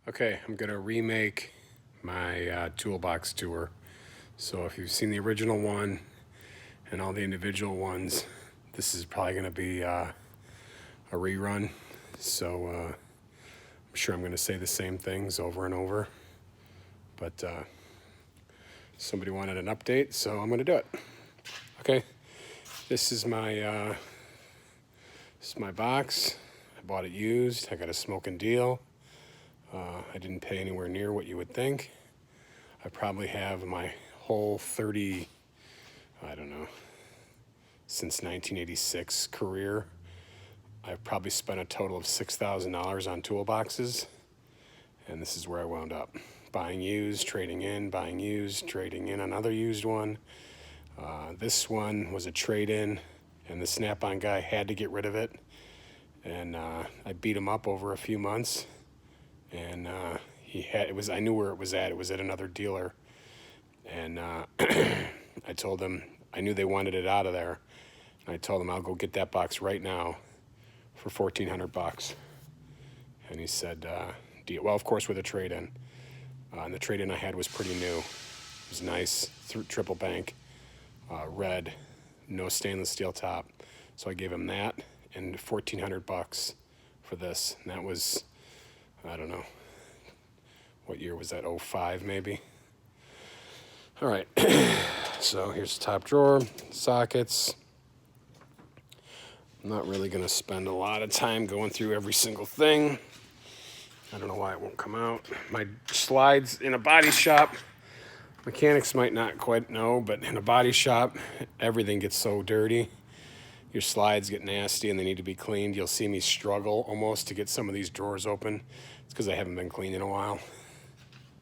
Okay, I'm gonna remake my toolbox tour. So if you've seen the original one and all the individual ones, this is probably gonna be a rerun. So I'm sure I'm gonna say the same things over and over, but somebody wanted an update, so I'm gonna do it. Okay, this is my box. I bought it used. I got a smoking deal. I didn't pay anywhere near what you would think. I probably have my whole 30, I don't know, since 1986 career, I've probably spent a total of $6,000 on toolboxes, and this is where I wound up. Buying used, trading in, buying used, trading in another used one. This one was a trade-in, and the Snap-on guy had to get rid of it, and I beat him up over a few months. And I knew where it was at. It was at another dealer. And I told them, I knew they wanted it out of there. And I told them, I'll go get that box right now for $1,400. And he said, well, of course, with a trade-in. And the trade-in I had was pretty new. It was nice, triple bank, red, no stainless steel top. So I gave him that and $1,400 for this. And that was, I don't know, what year was that, 05 maybe? All right, so here's the top drawer, sockets. I'm not really gonna spend a lot of time going through every single thing. I don't know why it won't come out. My slides in a body shop, mechanics might not quite know, but in a body shop, everything gets so dirty. Your slides get nasty and they need to be cleaned. You'll see me struggle almost to get some of these drawers open. It's because I haven't been cleaned in a while.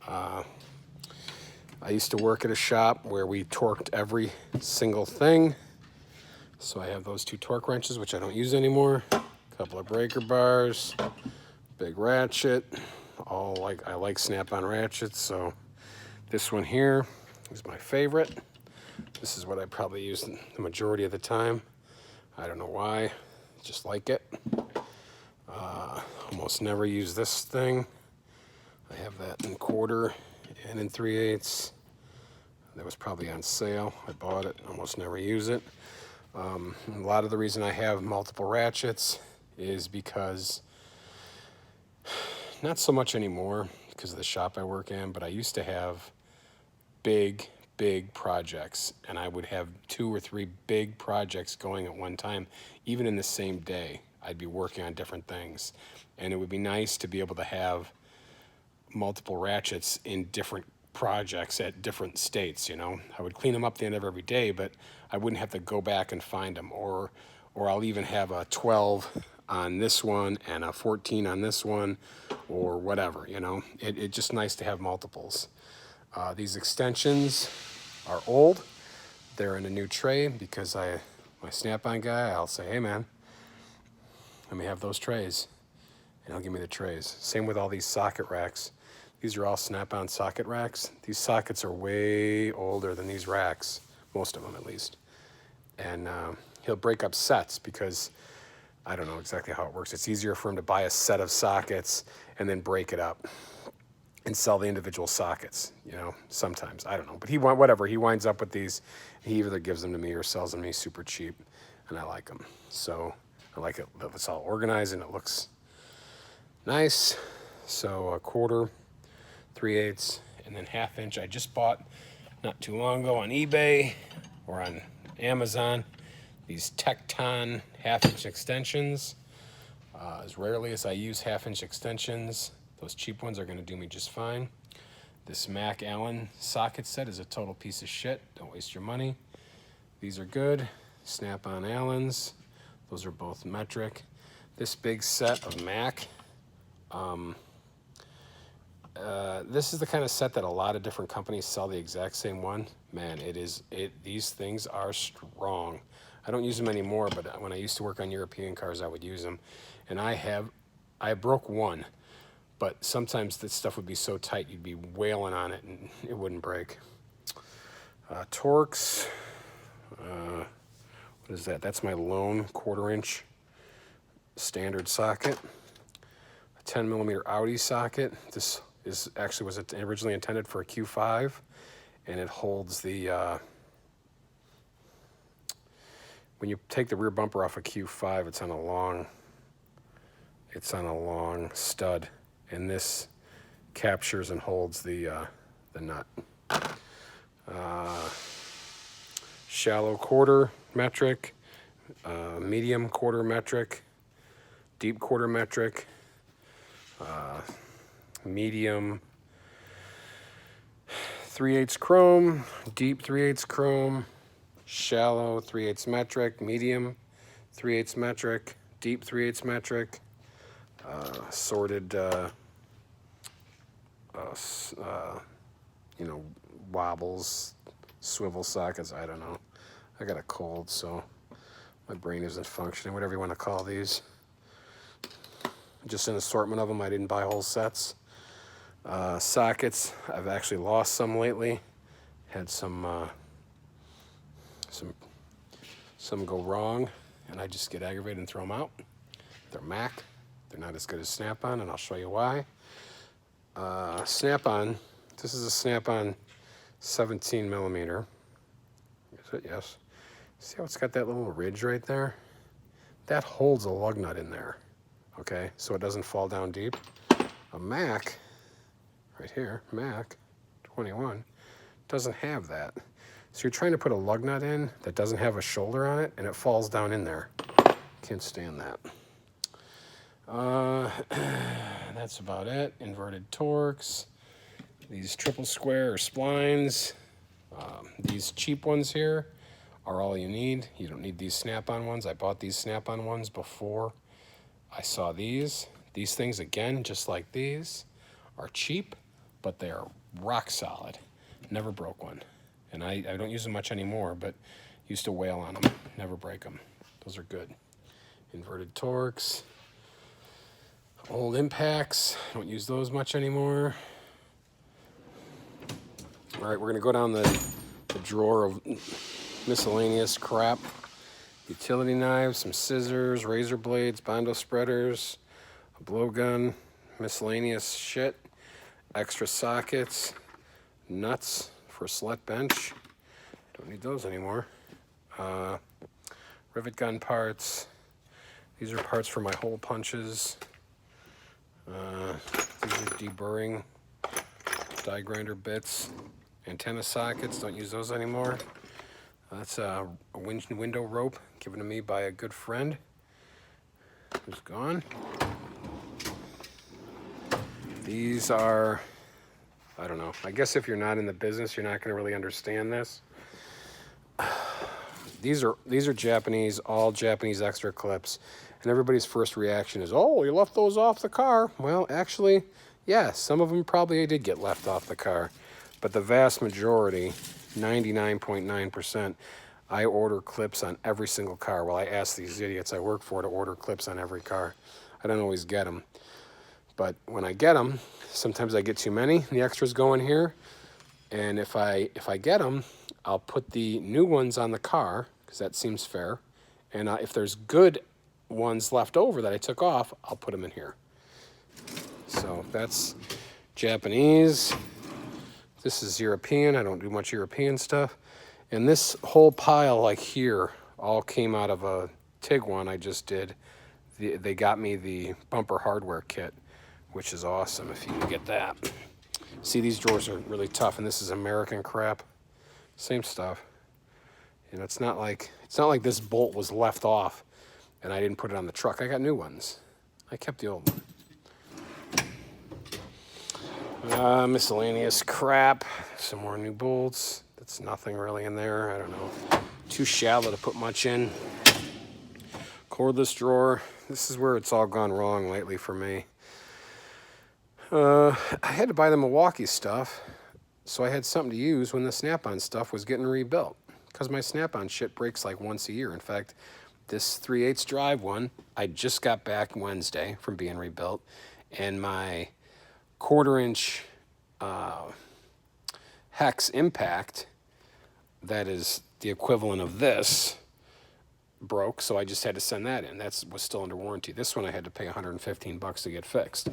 I used to work at a shop where we torqued every single thing. So I have those two torque wrenches, which I don't use anymore. A couple of breaker bars, big ratchet. I like Snap-on ratchets, so this one here is my favorite. This is what I probably use the majority of the time. I don't know why, just like it. Almost never use this thing. I have that in 1/4 and in 3/8. That was probably on sale. I bought it, almost never use it. A lot of the reason I have multiple ratchets is because, not so much anymore because of the shop I work in, but I used to have big projects, and I would have 2 or 3 big projects going at one time, even in the same day. I'd be working on different things, and it would be nice to be able to have multiple ratchets in different projects at different states, you know. I would clean them up at the end of every day, but I wouldn't have to go back and find them, or I'll even have a 12 on this one and a 14 on this one, or whatever, you know. It's just nice to have multiples. These extensions are old. They're in a new tray because my Snap-on guy, I'll say, hey man, let me have those trays, and he'll give me the trays. Same with all these socket racks. These are all Snap-on socket racks. These sockets are way older than these racks, most of them at least. And he'll break up sets because I don't know exactly how it works. It's easier for him to buy a set of sockets and then break it up and sell the individual sockets, you know, sometimes. I don't know. But he winds up with these. He either gives them to me or sells them to me super cheap, and I like them. So I like it that it's all organized and it looks nice. So 1/4, 3/8, and then 1/2 inch. I just bought not too long ago on eBay or on Amazon these Tecton 1/2 inch extensions. As rarely as I use 1/2 inch extensions, those cheap ones are going to do me just fine. This Mac Allen socket set is a total piece of shit. Don't waste your money. These are good. Snap-on Allens. Those are both metric. This big set of Mac. This is the kind of set that a lot of different companies sell the exact same one. Man, these things are strong. I don't use them anymore, but when I used to work on European cars, I would use them. And I broke one, but sometimes this stuff would be so tight, you'd be wailing on it and it wouldn't break. Torx, what is that? That's my lone 1/4 inch standard socket. a 10mm Audi socket. This was originally intended for a Q5, and it holds the when you take the rear bumper off a Q5, it's on a long stud, and this captures and holds the nut. Shallow quarter metric, medium quarter metric, deep quarter metric, medium 3/8 chrome, deep 3/8 chrome, shallow 3/8 metric, medium 3/8 metric, deep 3/8 metric, sorted, wobbles, swivel sockets. I don't know. I got a cold, so my brain isn't functioning. Whatever you want to call these. Just an assortment of them. I didn't buy whole sets. Sockets. I've actually lost some lately. Had some go wrong, and I just get aggravated and throw them out. They're Mac. They're not as good as Snap-on, and I'll show you why. Snap-on. This is a Snap-on 17mm. Is it? Yes. See how it's got that little ridge right there? That holds a lug nut in there. Okay, so it doesn't fall down deep. A Mac, right here, Mac 21, doesn't have that. So you're trying to put a lug nut in that doesn't have a shoulder on it, and it falls down in there. Can't stand that. That's about it. Inverted Torques. These triple square or splines. These cheap ones here are all you need. You don't need these Snap-on ones. I bought these Snap-on ones before I saw these. These things, again, just like these, are cheap, but they are rock solid. Never broke one. And I don't use them much anymore, but used to wail on them. Never break them. Those are good. Inverted Torques. Old Impacts. Don't use those much anymore. All right, we're going to go down the drawer of miscellaneous crap. Utility knives, some scissors, razor blades, Bondo spreaders, a blowgun, miscellaneous shit, extra sockets, nuts for a slut bench. Don't need those anymore. Rivet gun parts. These are parts for my hole punches. These are deburring die grinder bits. Antenna sockets, don't use those anymore. That's a window rope given to me by a good friend who's gone. These are, I don't know. I guess if you're not in the business, you're not going to really understand this. These are Japanese, all Japanese extra clips. And everybody's first reaction is, oh, you left those off the car. Well, actually, yeah, some of them probably did get left off the car. But the vast majority, 99.9%, I order clips on every single car. Well, I ask these idiots I work for to order clips on every car. I don't always get them. But when I get them, sometimes I get too many. The extras go in here. And if I get them, I'll put the new ones on the car, because that seems fair. And if there's good ones left over that I took off, I'll put them in here. So that's Japanese. This is European. I don't do much European stuff. And this whole pile, like here, all came out of a TIG one I just did. They got me the bumper hardware kit, which is awesome if you can get that. See, these drawers are really tough, and this is American crap. Same stuff. You know, it's not like this bolt was left off and I didn't put it on the truck. I got new ones. I kept the old one. Miscellaneous crap. Some more new bolts. That's nothing really in there. I don't know. Too shallow to put much in. Cordless drawer. This is where it's all gone wrong lately for me. I had to buy the Milwaukee stuff, so I had something to use when the Snap-on stuff was getting rebuilt. Because my Snap-on shit breaks like once a year. In fact, this 3/8 drive one, I just got back Wednesday from being rebuilt, and my 1/4-inch hex impact, that is the equivalent of this, broke, so I just had to send that in. That was still under warranty. This one I had to pay 115 bucks to get fixed.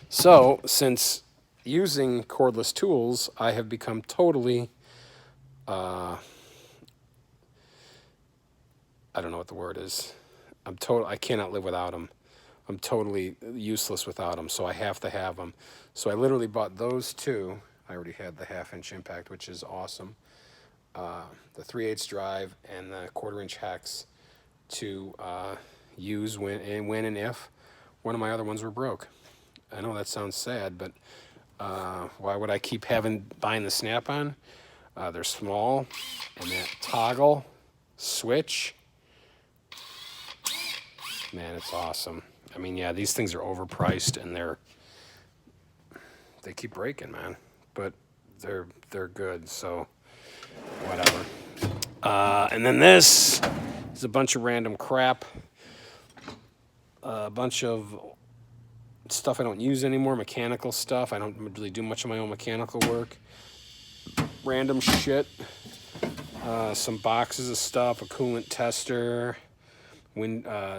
So since using cordless tools, I have become totally, I don't know what the word is. I cannot live without them. I'm totally useless without them, so I have to have them. So I literally bought those two. I already had the 1/2-inch impact, which is awesome. The 3/8 drive and the 1/4-inch hex to use when and if one of my other ones were broke. I know that sounds sad, but why would I keep buying the Snap-on? They're small, and that toggle switch, man, it's awesome. I mean, yeah, these things are overpriced, and they keep breaking, man. But they're good, so whatever. And then this is a bunch of random crap. A bunch of stuff I don't use anymore, mechanical stuff. I don't really do much of my own mechanical work. Random shit. Some boxes of stuff, a coolant tester,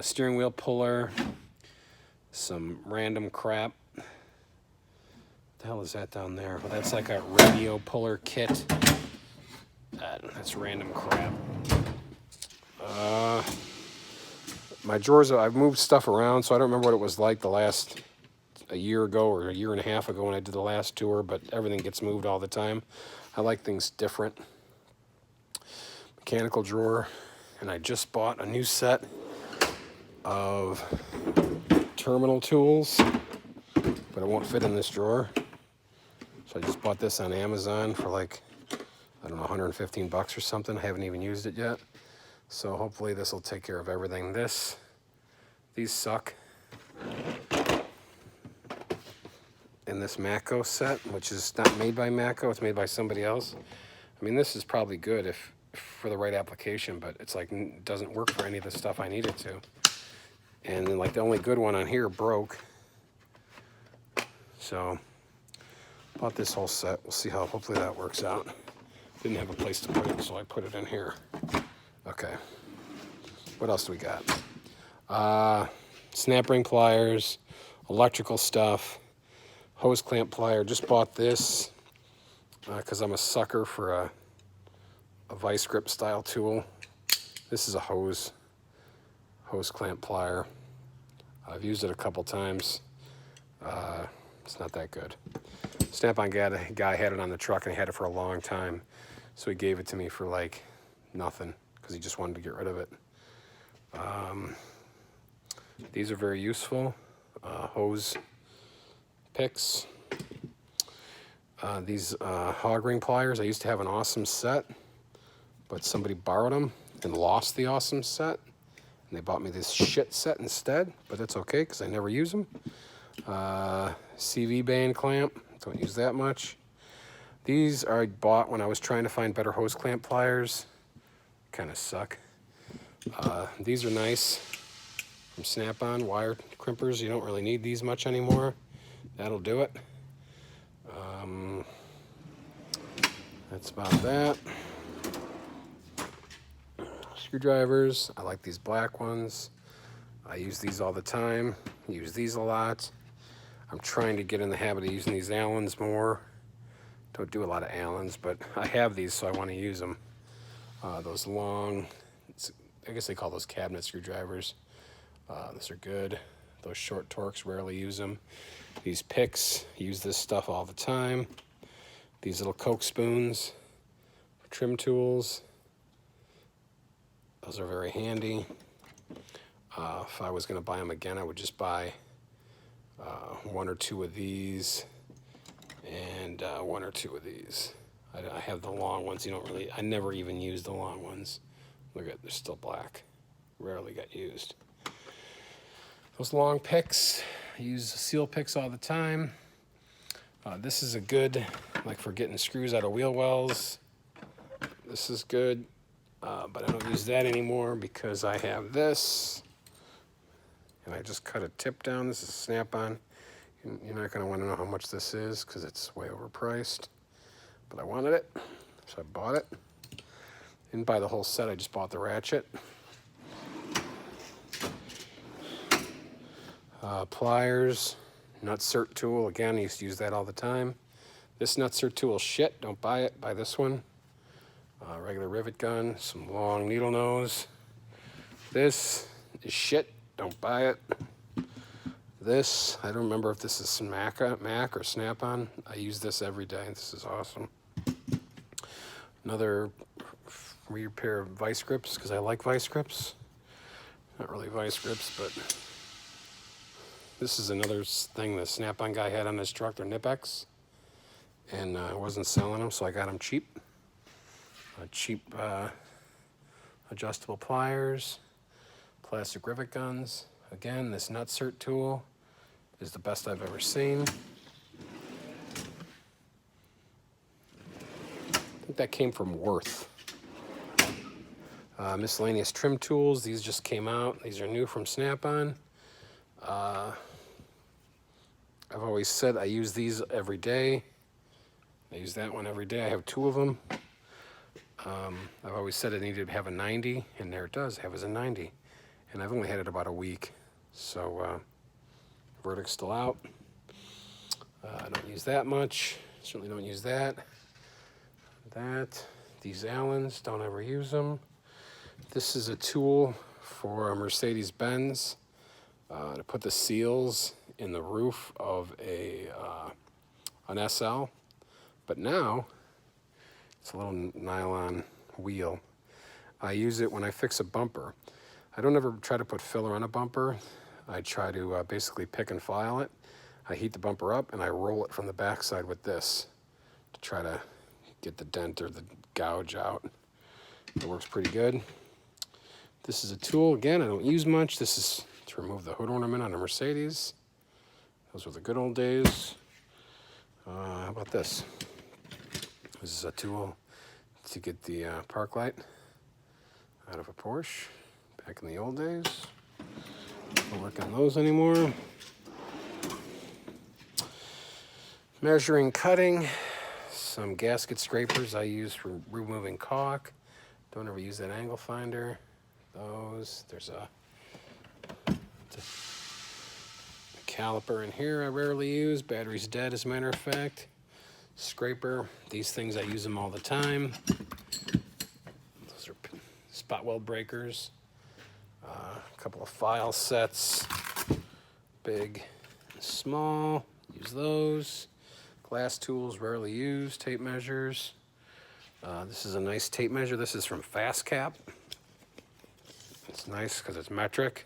steering wheel puller, some random crap. What the hell is that down there? Well, that's like a radio puller kit. That's random crap. My drawers, I've moved stuff around, so I don't remember what it was like a year ago or a year and a half ago when I did the last tour, but everything gets moved all the time. I like things different. Mechanical drawer, and I just bought a new set of terminal tools, but it won't fit in this drawer. So I just bought this on Amazon for like, I don't know, 115 bucks or something. I haven't even used it yet. So hopefully this will take care of everything. These suck. In this Matco set, which is not made by Matco, it's made by somebody else. I mean, this is probably good for the right application, but it's like it doesn't work for any of the stuff I need it to. And then like the only good one on here broke. So bought this whole set. We'll see how hopefully that works out. Didn't have a place to put it, so I put it in here. Okay. What else do we got? Snap ring pliers, electrical stuff, hose clamp plier. Just bought this because I'm a sucker for a Vise Grip style tool. This is a hose clamp plier. I've used it a couple times. It's not that good. Snap-on guy had it on the truck, and he had it for a long time. So he gave it to me for like nothing because he just wanted to get rid of it. These are very useful. Hose picks. These Hog Ring Pliers, I used to have an awesome set, but somebody borrowed them and lost the awesome set. And they bought me this shit set instead, but that's okay because I never use them. CV band clamp, don't use that much. These I bought when I was trying to find better hose clamp pliers. Kind of suck. These are nice from Snap-on, wire crimpers. You don't really need these much anymore. That'll do it. That's about that. Screwdrivers, I like these black ones. I use these all the time. Use these a lot. I'm trying to get in the habit of using these Allens more. Don't do a lot of Allens, but I have these, so I want to use them. Those long, I guess they call those cabinet screwdrivers. Those are good. Those short Torx, rarely use them. These picks, use this stuff all the time. These little Coke spoons, trim tools. Those are very handy. If I was going to buy them again, I would just buy one or two of these and one or two of these. I have the long ones. I never even use the long ones. Look at, they're still black. Rarely get used. Those long picks, I use seal picks all the time. This is a good, like for getting screws out of wheel wells. This is good, but I don't use that anymore because I have this. And I just cut a tip down. This is Snap-on. You're not going to want to know how much this is because it's way overpriced. But I wanted it, so I bought it. Didn't buy the whole set, I just bought the ratchet. Pliers, Nutsert tool. Again, I used to use that all the time. This Nutsert tool is shit. Don't buy it. Buy this one. Regular rivet gun, some long needle nose. This is shit. Don't buy it. This, I don't remember if this is Mac or Snap-on. I use this every day. This is awesome. Another pair of Vise Grips, because I like Vise Grips. Not really Vise Grips, but this is another thing the Snap-on guy had on his truck. They're Nipex. And I wasn't selling them, so I got them cheap. Cheap adjustable pliers, plastic rivet guns. Again, this Nutsert tool is the best I've ever seen. I think that came from Worth. Miscellaneous trim tools. These just came out. These are new from Snap-on. I've always said I use these every day. I use that one every day. I have 2 of them. I've always said it needed to have a 90, and there it does, have as a 90. And I've only had it about a week. So, verdict's still out. I don't use that much. Certainly don't use that. These Allens, don't ever use them. This is a tool for a Mercedes-Benz to put the seals in the roof of an SL. But now, it's a little nylon wheel. I use it when I fix a bumper. I don't ever try to put filler on a bumper. I try to basically pick and file it. I heat the bumper up and I roll it from the backside with this to try to get the dent or the gouge out. It works pretty good. This is a tool, again, I don't use much. This is to remove the hood ornament on a Mercedes. Those were the good old days. How about this? This is a tool to get the park light out of a Porsche back in the old days. Don't work on those anymore. Measuring, cutting. Some gasket scrapers I use for removing caulk. Don't ever use that angle finder. Those. There's a caliper in here I rarely use. Battery's dead, as a matter of fact. Scraper. These things I use them all the time. Those are spot weld breakers. A couple of file sets. Big and small. Use those. Glass tools, rarely used. Tape measures. This is a nice tape measure. This is from Fast Cap. It's nice because it's metric,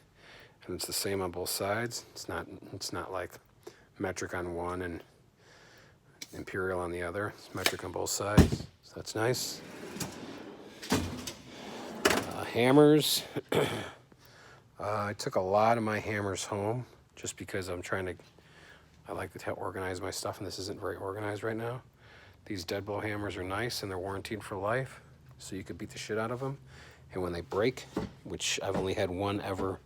and it's the same on both sides. It's not like metric on one and imperial on the other. It's metric on both sides, so that's nice. Hammers. I took a lot of my hammers home just because I like to organize my stuff, and this isn't very organized right now. These dead blow hammers are nice, and they're warranted for life, so you could beat the shit out of them. And when they break, which I've only had one ever,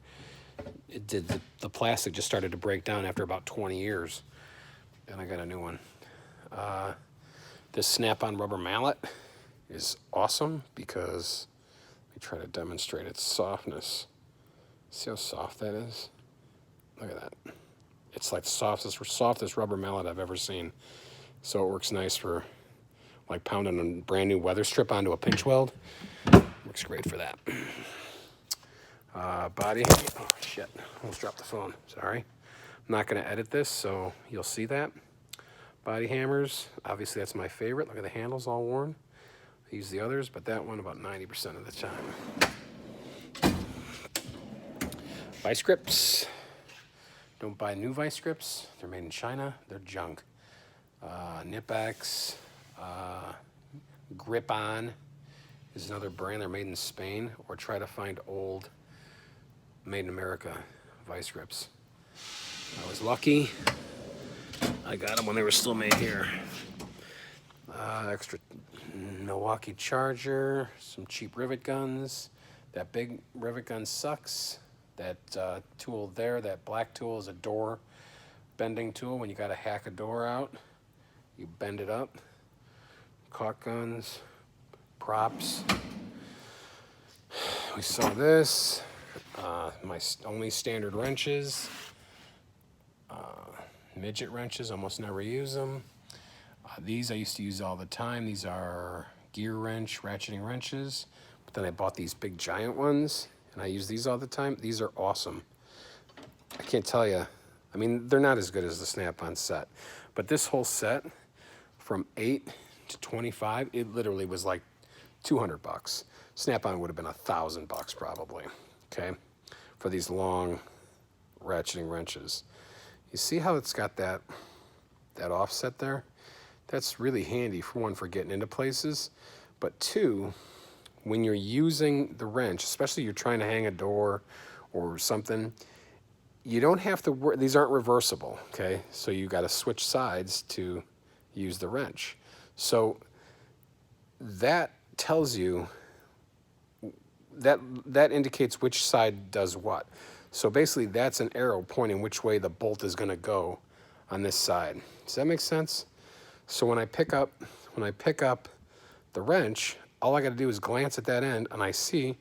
the plastic just started to break down after about 20 years, and I got a new one. This Snap-on rubber mallet is awesome because let me try to demonstrate its softness. See how soft that is? Look at that. It's like the softest rubber mallet I've ever seen. So it works nice for like pounding a brand new weather strip onto a pinch weld. Works great for that. Body, oh shit, almost dropped the phone, sorry. I'm not gonna edit this, so you'll see that. Body hammers, obviously that's my favorite. Look at the handles all worn. I use the others, but that one about 90% of the time. Vise Grips. Don't buy new Vise Grips. They're made in China. They're junk. Nipex. Grip-On is another brand. They're made in Spain. Or try to find old made in America Vise Grips. I was lucky. I got them when they were still made here. Extra Milwaukee Charger. Some cheap rivet guns. That big rivet gun sucks. That tool there, that black tool, is a door bending tool. When you got to hack a door out, you bend it up. Caulk guns, props. We saw this. My only standard wrenches. Midget wrenches, almost never use them. These I used to use all the time. These are Gearwrench ratcheting wrenches. But then I bought these big giant ones, and I use these all the time. These are awesome. I can't tell you. I mean, they're not as good as the Snap-on set. But this whole set, from 8 to 25, it literally was like 200 bucks. Snap-on would have been $1,000 probably, okay, for these long ratcheting wrenches. You see how it's got that offset there? That's really handy, for one, for getting into places, but two, when you're using the wrench, especially you're trying to hang a door or something, you don't have to work. These aren't reversible, okay? So you got to switch sides to use the wrench. So that tells you, that indicates which side does what. So basically that's an arrow pointing which way the bolt is going to go on this side. Does that make sense? So when I pick up the wrench, all I got to do is glance at that end and I see,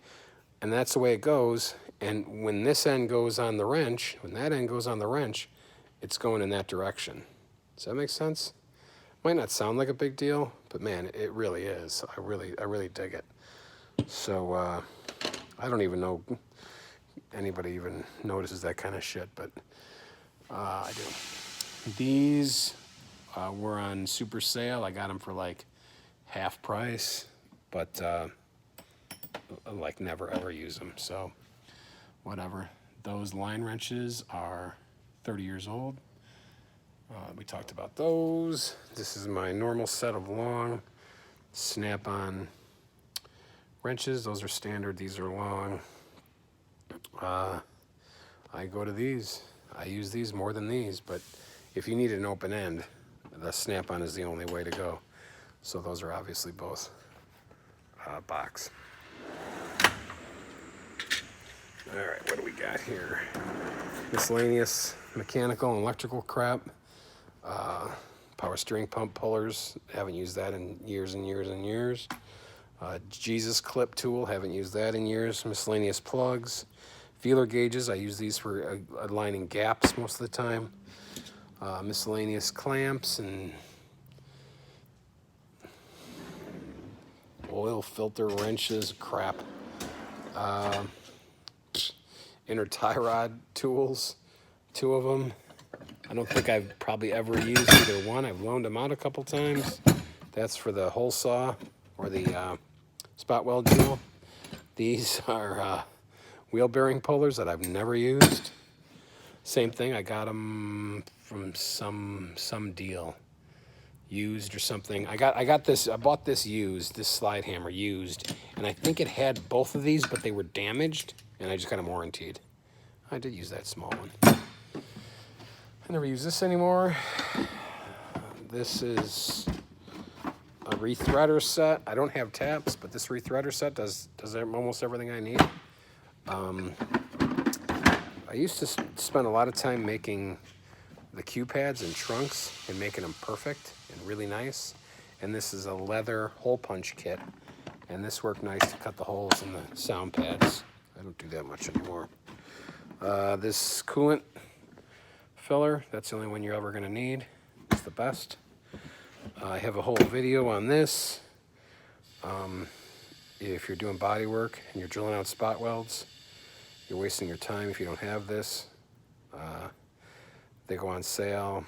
and that's the way it goes. And when this end goes on the wrench, when that end goes on the wrench, it's going in that direction. Does that make sense? Might not sound like a big deal, but man, it really is. I really dig it. So I don't even know anybody even notices that kind of shit, but I do. These were on super sale. I got them for like half price, but like never ever use them, so whatever. Those line wrenches are 30 years old. We talked about those. This is my normal set of long Snap-on wrenches. Those are standard. These are long. I go to these. I use these more than these, but if you need an open end, the Snap-on is the only way to go. So those are obviously both box. All right, what do we got here? Miscellaneous mechanical and electrical crap. Power steering pump pullers. Haven't used that in years and years and years. Jesus clip tool. Haven't used that in years. Miscellaneous plugs. Feeler gauges. I use these for aligning gaps most of the time. Miscellaneous clamps and oil filter wrenches. Crap. Inner tie rod tools. 2 of them. I don't think I've probably ever used either one. I've loaned them out a couple times. That's for the hole saw or the spot weld drill. These are wheel bearing pullers that I've never used. Same thing, I got them from some deal, used or something. I bought this used, this slide hammer used, and I think it had both of these, but they were damaged, and I just got them warrantied. I did use that small one. I never use this anymore. This is a rethreader set. I don't have taps, but this rethreader set does almost everything I need. I used to spend a lot of time making the cue pads and trunks and making them perfect and really nice. And this is a leather hole punch kit. And this worked nice to cut the holes in the sound pads. I don't do that much anymore. This Coolant Filler, that's the only one you're ever going to need. It's the best. I have a whole video on this. If you're doing body work and you're drilling out spot welds, you're wasting your time if you don't have this. They go on sale.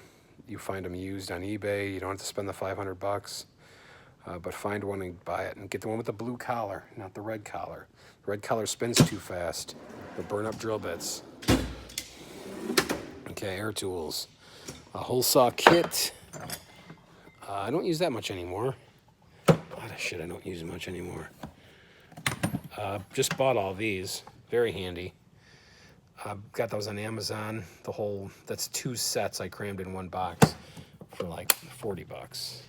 You find them used on eBay. You don't have to spend the 500 bucks. But find one and buy it. And get the one with the blue collar, not the red collar. The red collar spins too fast. It'll burn up drill bits. Okay, air tools. A hole saw kit. I don't use that much anymore. A lot of shit I don't use much anymore. Just bought all these. Very handy. Got those on Amazon. That's 2 sets I crammed in one box for like 40 bucks.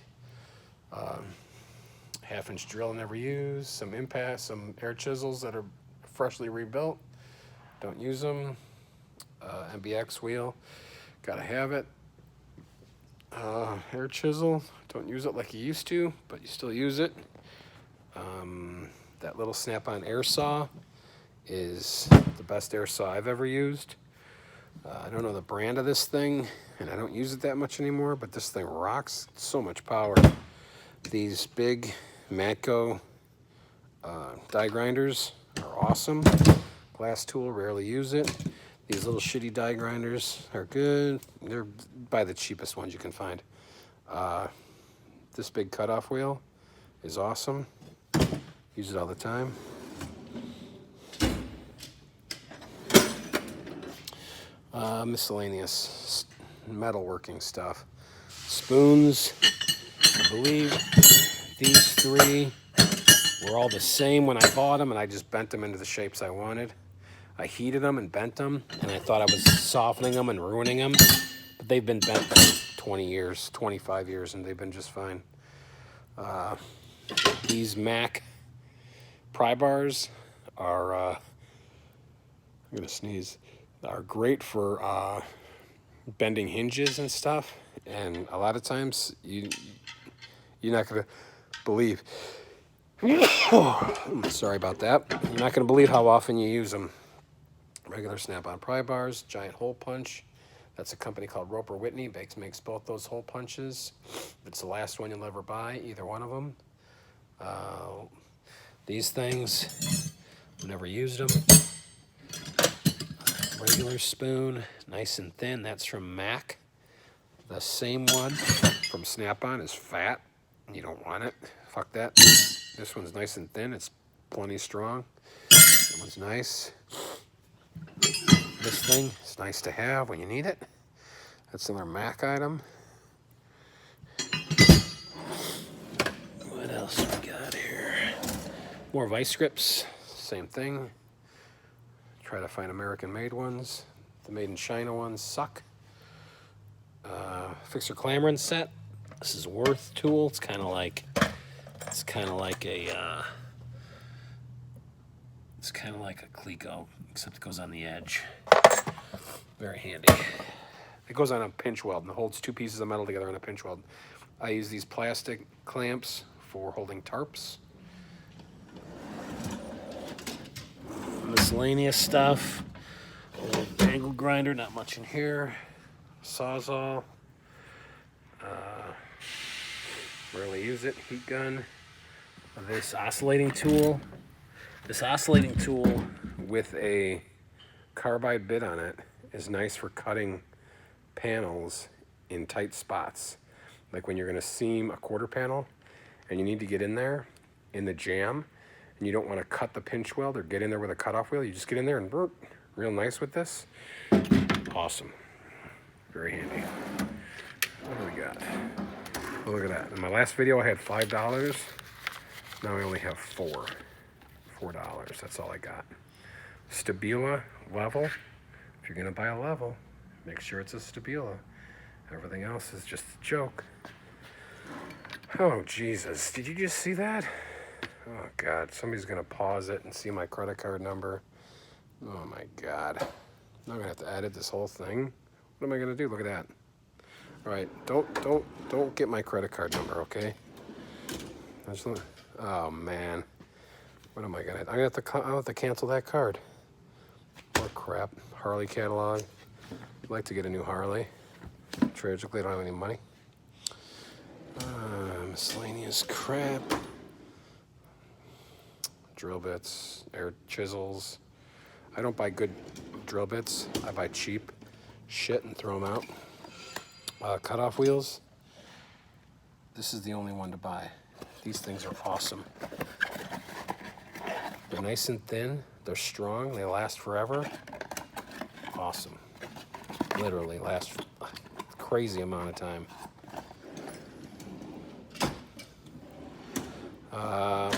1/2-inch drill never used. Some impasse, some air chisels that are freshly rebuilt. Don't use them. MBX wheel. Gotta have it. Air chisel. Don't use it like you used to, but you still use it. That little Snap-on air saw is the best air saw I've ever used. I don't know the brand of this thing, and I don't use it that much anymore, but this thing rocks. So much power. These big Matco die grinders are awesome. Glass tool, rarely use it. These little shitty die grinders are good. They're buy the cheapest ones you can find. This big cutoff wheel is awesome. Use it all the time. Miscellaneous metalworking stuff. Spoons. I believe these three were all the same when I bought them, and I just bent them into the shapes I wanted. I heated them and bent them, and I thought I was softening them and ruining them, but they've been bent for 20 years, 25 years, and they've been just fine. These Mac Pry Bars are, I'm gonna sneeze, are great for bending hinges and stuff, and a lot of times you're not gonna believe, sorry about that, you're not gonna believe how often you use them. Regular snap-on pry bars, giant hole punch. That's a company called Roper Whitney. Makes both those hole punches. It's the last one you'll ever buy, either one of them. These things, never used them. Regular spoon, nice and thin. That's from Mac. The same one from Snap-on is fat. You don't want it. Fuck that. This one's nice and thin. It's plenty strong. That one's nice. This thing is nice to have when you need it. That's another Mac item. What else we got here? More Vise Grips. Same thing. Try to find American-made ones. The made in China ones suck. Fixer clambering set. This is Worth tool. It's kind of like a Cleco, except it goes on the edge. Very handy. It goes on a pinch weld and holds two pieces of metal together on a pinch weld. I use these plastic clamps for holding tarps. Miscellaneous stuff. Old angle grinder, not much in here. Sawzall. Rarely use it. Heat gun. This oscillating tool. This oscillating tool with a carbide bit on it is nice for cutting panels in tight spots. Like when you're going to seam a quarter panel and you need to get in there in the jamb and you don't want to cut the pinch weld or get in there with a cutoff wheel, you just get in there and burp. Real nice with this. Awesome. Very handy. What do we got? Oh, look at that. In my last video I had $5. Now I only have $4. That's all I got. Stabila Level. If you're going to buy a level, make sure it's a Stabila. Everything else is just a joke. Oh, Jesus. Did you just see that? Oh, God. Somebody's going to pause it and see my credit card number. Oh, my God. I'm going to have to edit this whole thing. What am I going to do? Look at that. All right. Don't get my credit card number, okay? Oh, man. What am I going to... I'll have to cancel that card. More crap. Harley catalog. I'd like to get a new Harley. Tragically, I don't have any money. Miscellaneous crap. Drill bits, air chisels. I don't buy good drill bits. I buy cheap shit and throw them out. Cutoff wheels. This is the only one to buy. These things are awesome. They're nice and thin. They're strong. They last forever. Awesome. Literally last a crazy amount of time.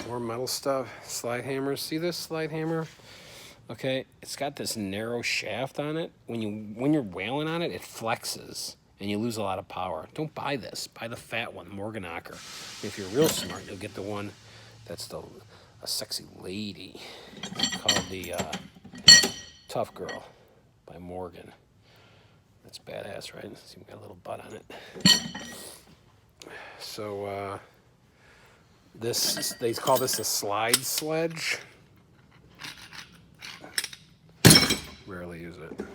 More metal stuff. Slide hammers. See this slide hammer? Okay, it's got this narrow shaft on it. When you're whaling on it, it flexes and you lose a lot of power. Don't buy this. Buy the fat one, Morganacher. If you're real smart, you'll get the one that's a sexy lady. It's called the Tough Girl by Morgan. That's badass, right? See, we got a little butt on it. So they call this a slide sledge. Rarely use it.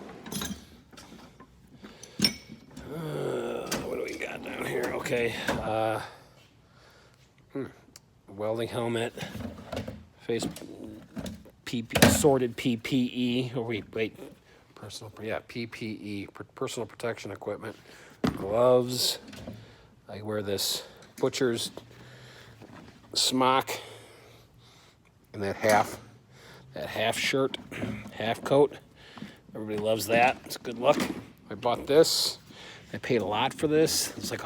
What do we got down here? Okay. Welding helmet. Face sorted PPE. Oh, wait. PPE. Personal protection equipment. Gloves. I wear this butcher's smock and that half shirt, half coat. Everybody loves that. It's a good look. I bought this. I paid a lot for this. It's like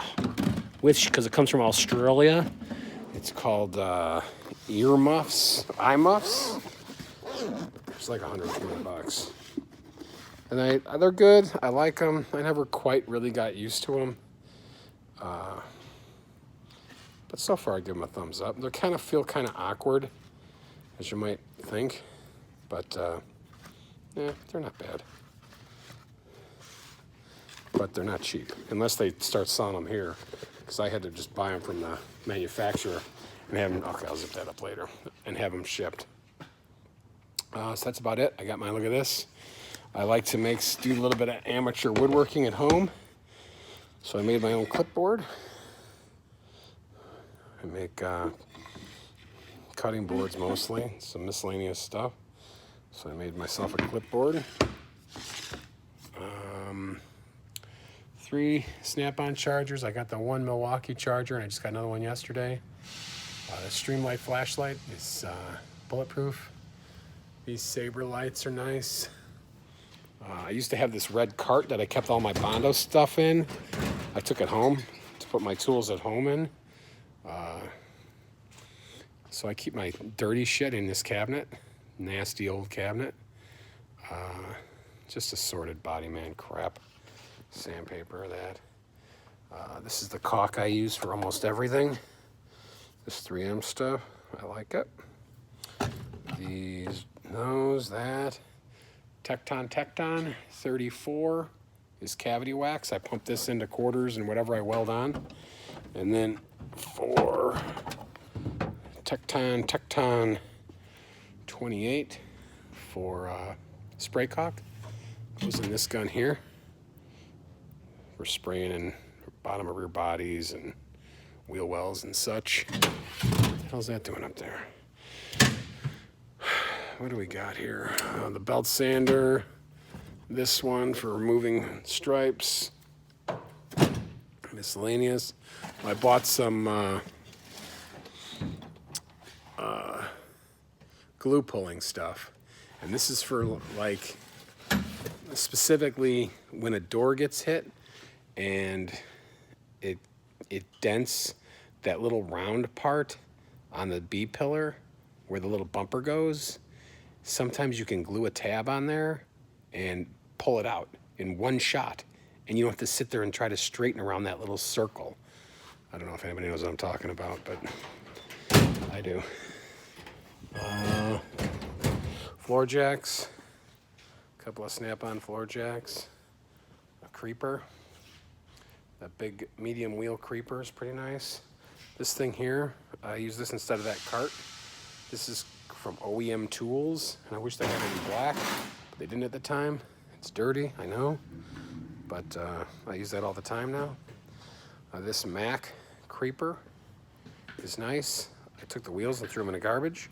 because it comes from Australia. It's called ear muffs, eye muffs. It's like $120. And they're good. I like them. I never quite really got used to them. But so far I give them a thumbs up. They feel kind of awkward, as you might think. But yeah, they're not bad. But they're not cheap, unless they start selling them here. Because I had to just buy them from the manufacturer and have them, okay, I'll zip that up later, and have them shipped. So that's about it. I got my, look at this. I like to do a little bit of amateur woodworking at home. So I made my own clipboard. I make cutting boards mostly, some miscellaneous stuff. So I made myself a clipboard. 3 snap-on chargers. I got the one Milwaukee charger, and I just got another one yesterday. The Streamlight Flashlight is bulletproof. These Saber lights are nice. I used to have this red cart that I kept all my Bondo stuff in. I took it home to put my tools at home in. So I keep my dirty shit in this cabinet. Nasty old cabinet. Just assorted body man crap. Sandpaper, that. This is the caulk I use for almost everything. This 3M stuff, I like it. That. Tecton 34 is cavity wax. I pump this into quarters and whatever I weld on. And then for Tecton 28 for spray caulk. Goes in this gun here. We're spraying in the bottom of rear bodies and wheel wells and such. What the hell's that doing up there? What do we got here? The belt sander. This one for removing stripes. Miscellaneous. I bought some glue pulling stuff. And this is for like specifically when a door gets hit and it dents that little round part on the B pillar where the little bumper goes. Sometimes you can glue a tab on there and pull it out in one shot, and you don't have to sit there and try to straighten around that little circle. I don't know if anybody knows what I'm talking about, but I do. Floor jacks, a couple of snap-on floor jacks, a creeper. That big medium wheel creeper is pretty nice. This thing here, I use this instead of that cart. This is from OEM Tools, and I wish they had it in black, but they didn't at the time. It's dirty, I know, but I use that all the time now. This Mac creeper is nice. I took the wheels and threw them in the garbage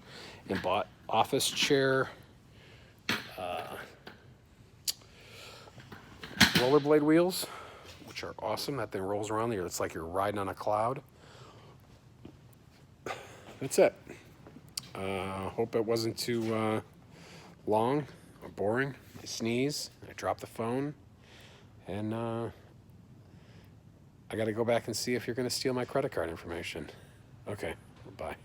and bought office chair rollerblade wheels, which are awesome. That thing rolls around there. It's like you're riding on a cloud. That's it. Hope it wasn't too long or boring. I sneeze, I drop the phone, and I got to go back and see if you're going to steal my credit card information. Okay, bye.